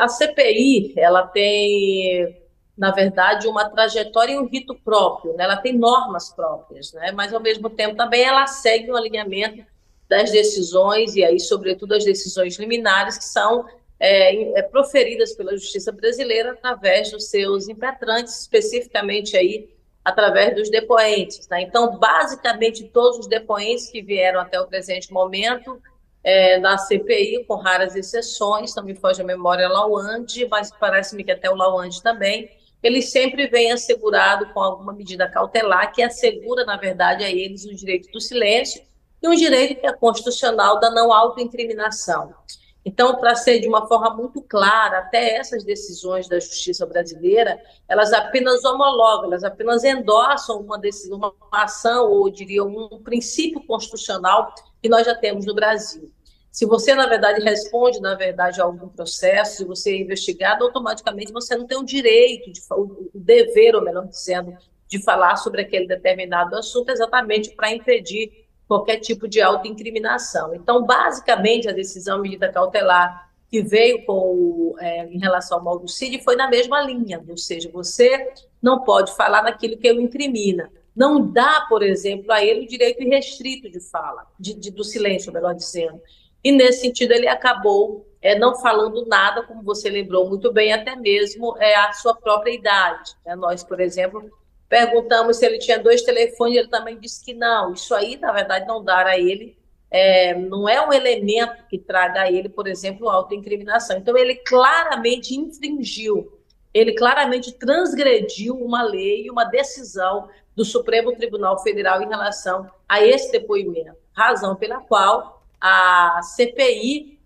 a CPI, ela tem, na verdade, uma trajetória e um rito próprio, né? Ela tem normas próprias, né? Mas, ao mesmo tempo, também ela segue um alinhamento das decisões, e aí, sobretudo, as decisões liminares que são proferidas pela Justiça brasileira através dos seus impetrantes, especificamente aí através dos depoentes, né? Então, basicamente, todos os depoentes que vieram até o presente momento na CPI, com raras exceções, não me foge a memória Lawande, mas parece-me que até o Lawande também, ele sempre vem assegurado com alguma medida cautelar que assegura, na verdade, a eles o direito do silêncio e um direito que é constitucional da não autoincriminação. Então, para ser de uma forma muito clara, até essas decisões da justiça brasileira, elas apenas homologam, elas apenas endossam uma decisão, uma ação, ou diria um princípio constitucional que nós já temos no Brasil. Se você, na verdade, responde, na verdade, a algum processo, se você é investigado, automaticamente você não tem o direito, o dever, ou melhor dizendo, de falar sobre aquele determinado assunto, exatamente para impedir qualquer tipo de autoincriminação. Então, basicamente, a decisão medida cautelar que veio em relação ao Mauro Cid foi na mesma linha, ou seja, você não pode falar naquilo que o incrimina. Não dá, por exemplo, a ele o direito irrestrito de fala, do silêncio, melhor dizendo. E, nesse sentido, ele acabou não falando nada, como você lembrou muito bem, até mesmo a sua própria idade. Né? Nós, por exemplo, perguntamos se ele tinha dois telefones, ele também disse que não. Isso aí, na verdade, não dá a ele, não é um elemento que traga a ele, por exemplo, autoincriminação. Então, ele claramente infringiu, ele claramente transgrediu uma lei, uma decisão do Supremo Tribunal Federal em relação a esse depoimento, razão pela qual a CPI,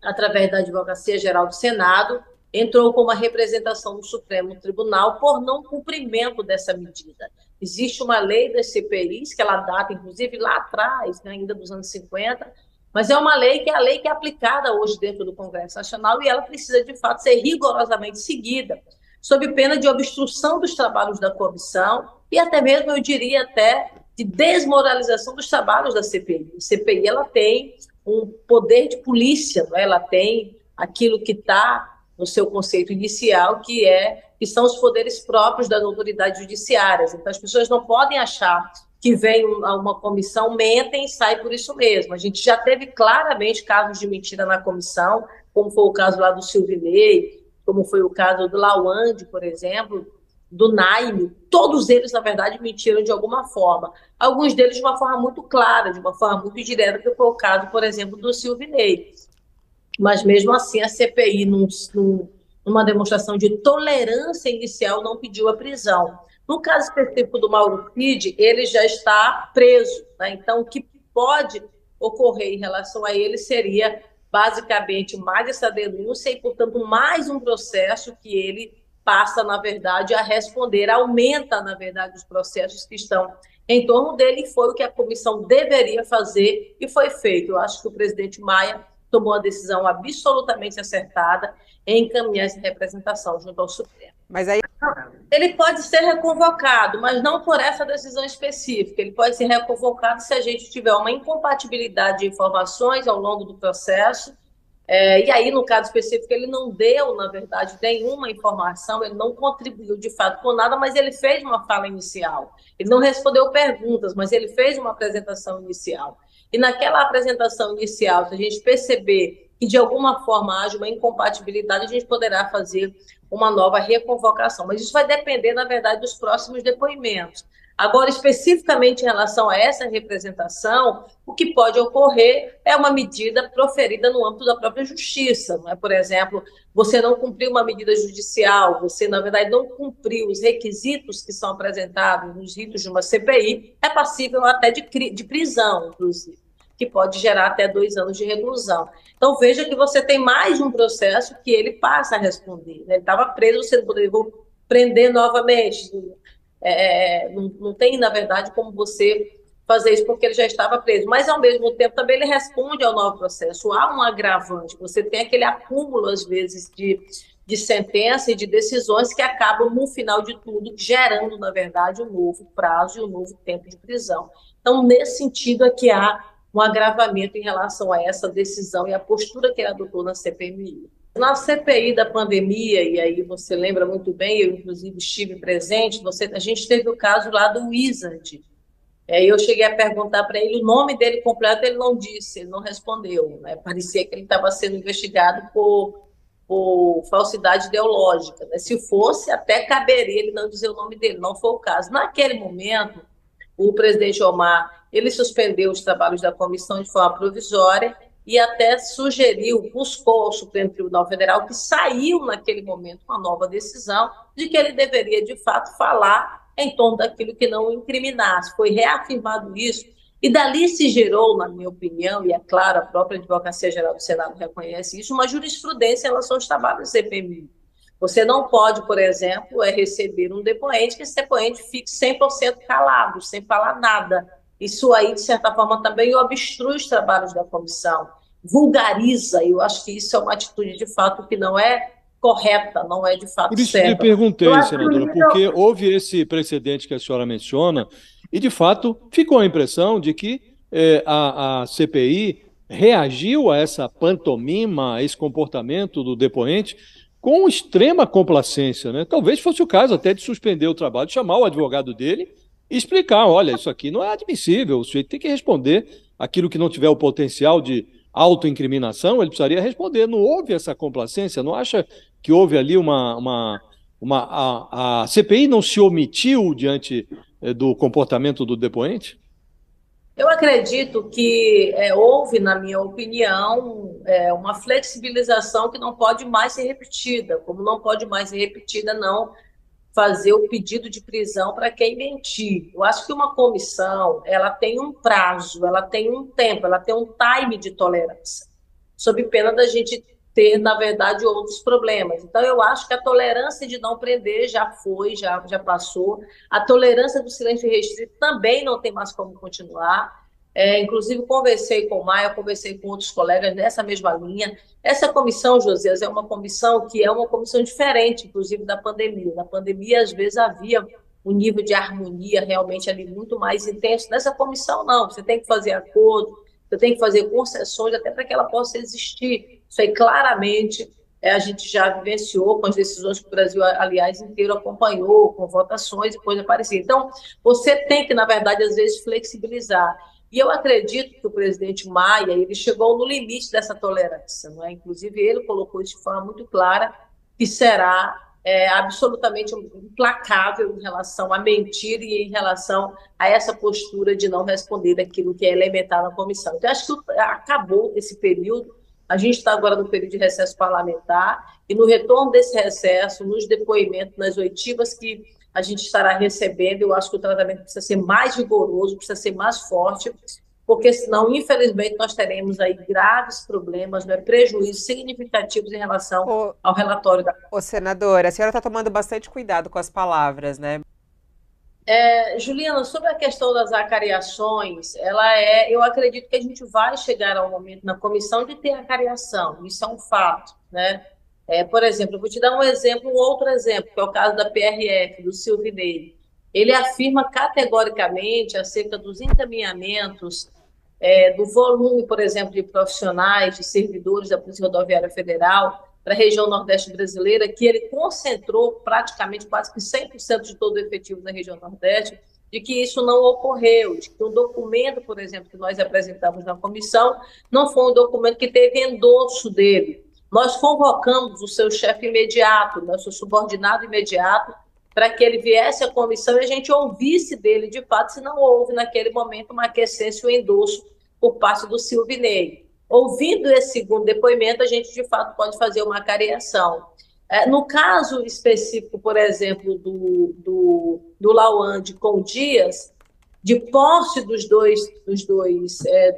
através da Advocacia Geral do Senado, entrou com uma representação no Supremo Tribunal por não cumprimento dessa medida. Existe uma lei das CPIs, que ela data, inclusive, lá atrás, né, ainda dos anos 50, mas é uma lei que é aplicada hoje dentro do Congresso Nacional e ela precisa, de fato, ser rigorosamente seguida, sob pena de obstrução dos trabalhos da comissão e até mesmo, eu diria, até de desmoralização dos trabalhos da CPI. A CPI ela tem um poder de polícia, né? Ela tem aquilo que está no seu conceito inicial, que são os poderes próprios das autoridades judiciárias. Então, as pessoas não podem achar que vem uma comissão, mentem e sai por isso mesmo. A gente já teve claramente casos de mentira na comissão, como foi o caso lá do Silvinei, como foi o caso do Lawande, por exemplo, do Naime. Todos eles, na verdade, mentiram de alguma forma. Alguns deles de uma forma muito clara, de uma forma muito direta, que foi o caso, por exemplo, do Silvinei. Mas, mesmo assim, a CPI, numa demonstração de tolerância inicial, não pediu a prisão. No caso específico do Mauro Cid, ele já está preso, né? Então, o que pode ocorrer em relação a ele seria, basicamente, mais essa denúncia e, portanto, mais um processo que ele passa, na verdade, a responder, aumenta, na verdade, os processos que estão em torno dele, e foi o que a comissão deveria fazer e foi feito. Eu acho que o presidente Maia tomou a decisão absolutamente acertada em encaminhar essa representação junto ao Supremo. Mas aí Ele pode ser reconvocado, mas não por essa decisão específica. Ele pode ser reconvocado se a gente tiver uma incompatibilidade de informações ao longo do processo. E aí, no caso específico, ele não deu, na verdade, nenhuma informação, ele não contribuiu de fato com nada, mas ele fez uma fala inicial. Ele não respondeu perguntas, mas ele fez uma apresentação inicial. E naquela apresentação inicial, se a gente perceber que de alguma forma haja uma incompatibilidade, a gente poderá fazer uma nova reconvocação. Mas isso vai depender, na verdade, dos próximos depoimentos. Agora, especificamente em relação a essa representação, o que pode ocorrer é uma medida proferida no âmbito da própria justiça. Não é? Por exemplo, você não cumpriu uma medida judicial, você, na verdade, não cumpriu os requisitos que são apresentados nos ritos de uma CPI, é passível até de prisão, inclusive, que pode gerar até 2 anos de reclusão. Então, veja que você tem mais um processo que ele passa a responder. Né? Ele estava preso, você não poderia prender novamente. Não tem, na verdade, como você fazer isso porque ele já estava preso. Mas, ao mesmo tempo, também ele responde ao novo processo. Há um agravante. Você tem aquele acúmulo, às vezes, de sentença e de decisões que acabam, no final de tudo, gerando, na verdade, um novo prazo e um novo tempo de prisão. Então, nesse sentido, é que há um agravamento em relação a essa decisão e a postura que ele adotou na CPMI. Na CPI da pandemia, e aí você lembra muito bem, eu inclusive estive presente, a gente teve o caso lá do Wizard. Eu cheguei a perguntar para ele o nome dele completo, ele não disse, ele não respondeu, né? Parecia que ele estava sendo investigado por falsidade ideológica, né? Se fosse, até caberia ele não dizer o nome dele, não foi o caso. Naquele momento, o presidente Omar, ele suspendeu os trabalhos da comissão de forma provisória e até sugeriu, buscou ao Supremo Tribunal Federal, que saiu naquele momento uma nova decisão de que ele deveria, de fato, falar em torno daquilo que não o incriminasse. Foi reafirmado isso, e dali se gerou, na minha opinião, e é claro, a própria Advocacia Geral do Senado reconhece isso, uma jurisprudência em relação aos trabalhos do CPMI. Você não pode, por exemplo, receber um depoente que esse depoente fique 100% calado, sem falar nada. Isso aí, de certa forma, também obstrui os trabalhos da comissão, vulgariza, e eu acho que isso é uma atitude, de fato, que não é correta, não é, de Por fato, isso que lhe certa. Eu perguntei, acho que o senadora, nível. porque houve esse precedente que a senhora menciona, e de fato ficou a impressão de que a CPI reagiu a essa pantomima, a esse comportamento do depoente, com extrema complacência, né? Talvez fosse o caso até de suspender o trabalho, chamar o advogado dele e explicar: olha, isso aqui não é admissível, o sujeito tem que responder aquilo que não tiver o potencial de autoincriminação, ele precisaria responder. Não houve essa complacência, não acha que houve ali a CPI não se omitiu diante do comportamento do depoente? Eu acredito que houve, na minha opinião, uma flexibilização que não pode mais ser repetida, como não pode mais ser repetida, não fazer o pedido de prisão para quem mentir. Eu acho que uma comissão, ela tem um prazo, ela tem um tempo, ela tem um time de tolerância, sob pena da gente ter, na verdade, outros problemas. Então, eu acho que a tolerância de não prender já foi, já passou. A tolerância do silêncio restrito também não tem mais como continuar. Inclusive, conversei com o Maia, conversei com outros colegas nessa mesma linha. Essa comissão, Josias, é uma comissão que é uma comissão diferente, inclusive, da pandemia. Na pandemia, às vezes, havia um nível de harmonia realmente ali muito mais intenso. Nessa comissão, não. Você tem que fazer acordo, você tem que fazer concessões até para que ela possa existir. Isso aí, claramente, a gente já vivenciou com as decisões que o Brasil, aliás, inteiro acompanhou, com votações e coisa parecida. Então, você tem que, na verdade, às vezes, flexibilizar. E eu acredito que o presidente Maia ele chegou no limite dessa tolerância, não é? Inclusive ele colocou isso de forma muito clara que será absolutamente implacável em relação a mentir e em relação a essa postura de não responder aquilo que é elementar na comissão. Então acho que acabou esse período. A gente está agora no período de recesso parlamentar e no retorno desse recesso, nos depoimentos, nas oitivas que a gente estará recebendo, eu acho que o tratamento precisa ser mais rigoroso, precisa ser mais forte, porque senão, infelizmente, nós teremos aí graves problemas, né, prejuízos significativos em relação Ô, ao relatório da. ô, senadora, a senhora está tomando bastante cuidado com as palavras, né? Juliana, sobre a questão das acariações, eu acredito que a gente vai chegar ao momento na comissão de ter acariação, isso é um fato, né? Por exemplo, eu vou te dar um outro exemplo, que é o caso da PRF, do Silvinei. Ele afirma categoricamente acerca dos encaminhamentos, do volume, por exemplo, de profissionais, de servidores da Polícia Rodoviária Federal para a região Nordeste brasileira, que ele concentrou praticamente quase que 100% de todo o efetivo da região Nordeste, de que isso não ocorreu, de que o documento, por exemplo, que nós apresentamos na comissão, não foi um documento que teve endosso dele. Nós convocamos o seu chefe imediato, o seu subordinado imediato, para que ele viesse à comissão e a gente ouvisse dele, de fato, se não houve naquele momento uma aquiescência ou endosso por parte do Silvinei. Ouvindo esse segundo depoimento, a gente, de fato, pode fazer uma cariação. No caso específico, por exemplo, do Lawande com o Dias, de posse dos dois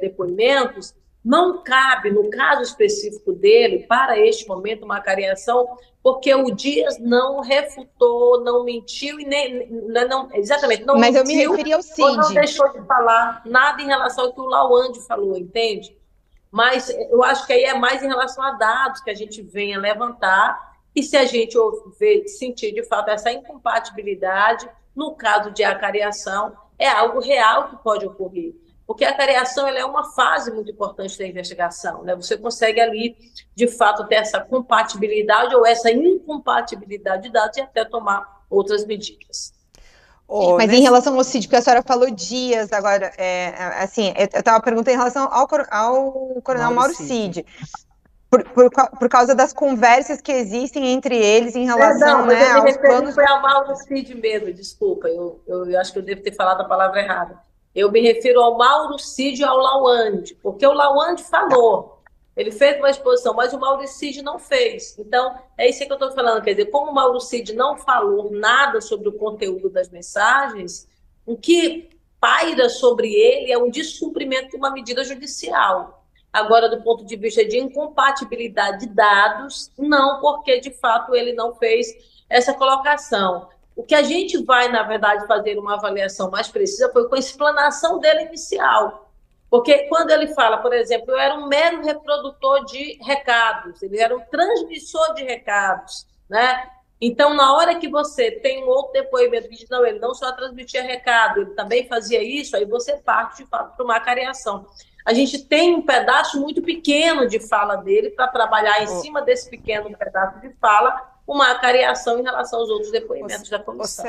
depoimentos, não cabe, no caso específico dele, para este momento, uma cariação, porque o Dias não refutou, não mentiu, e exatamente, não Mas eu me mentiu referi ao ou não CID. deixou de falar nada em relação ao que o Lawande falou, entende? Mas eu acho que aí é mais em relação a dados que a gente venha levantar, e se a gente sentir de fato essa incompatibilidade, no caso de acariação, é algo real que pode ocorrer. porque a cariação ela é uma fase muito importante da investigação, né? Você consegue ali, de fato, ter essa compatibilidade ou essa incompatibilidade de dados e até tomar outras medidas. Mas em relação ao CID, porque a senhora falou dias agora, assim, eu estava perguntando em relação ao coronel Mauro Cid. Por causa das conversas que existem entre eles em relação, né, aos planos... Foi ao Mauro Cid mesmo, desculpa, eu acho que eu devo ter falado a palavra errada. Eu me refiro ao Mauro Cid e ao Lawande, porque o Lawande falou, ele fez uma exposição, mas o Mauro Cid não fez. Então, é isso que eu estou falando, quer dizer, como o Mauro Cid não falou nada sobre o conteúdo das mensagens, o que paira sobre ele é um descumprimento de uma medida judicial. Agora, do ponto de vista de incompatibilidade de dados, não, porque, de fato, ele não fez essa colocação. O que a gente vai, na verdade, fazer uma avaliação mais precisa foi com a explanação dele inicial. Porque quando ele fala, por exemplo, eu era um mero reprodutor de recados, ele era um transmissor de recados, né? Então, na hora que você tem um outro depoimento que diz, não, ele não só transmitia recado, ele também fazia isso, aí você parte, de fato, para uma cariação. A gente tem um pedaço muito pequeno de fala dele para trabalhar em cima desse pequeno pedaço de fala uma cariação em relação aos outros depoimentos da comissão.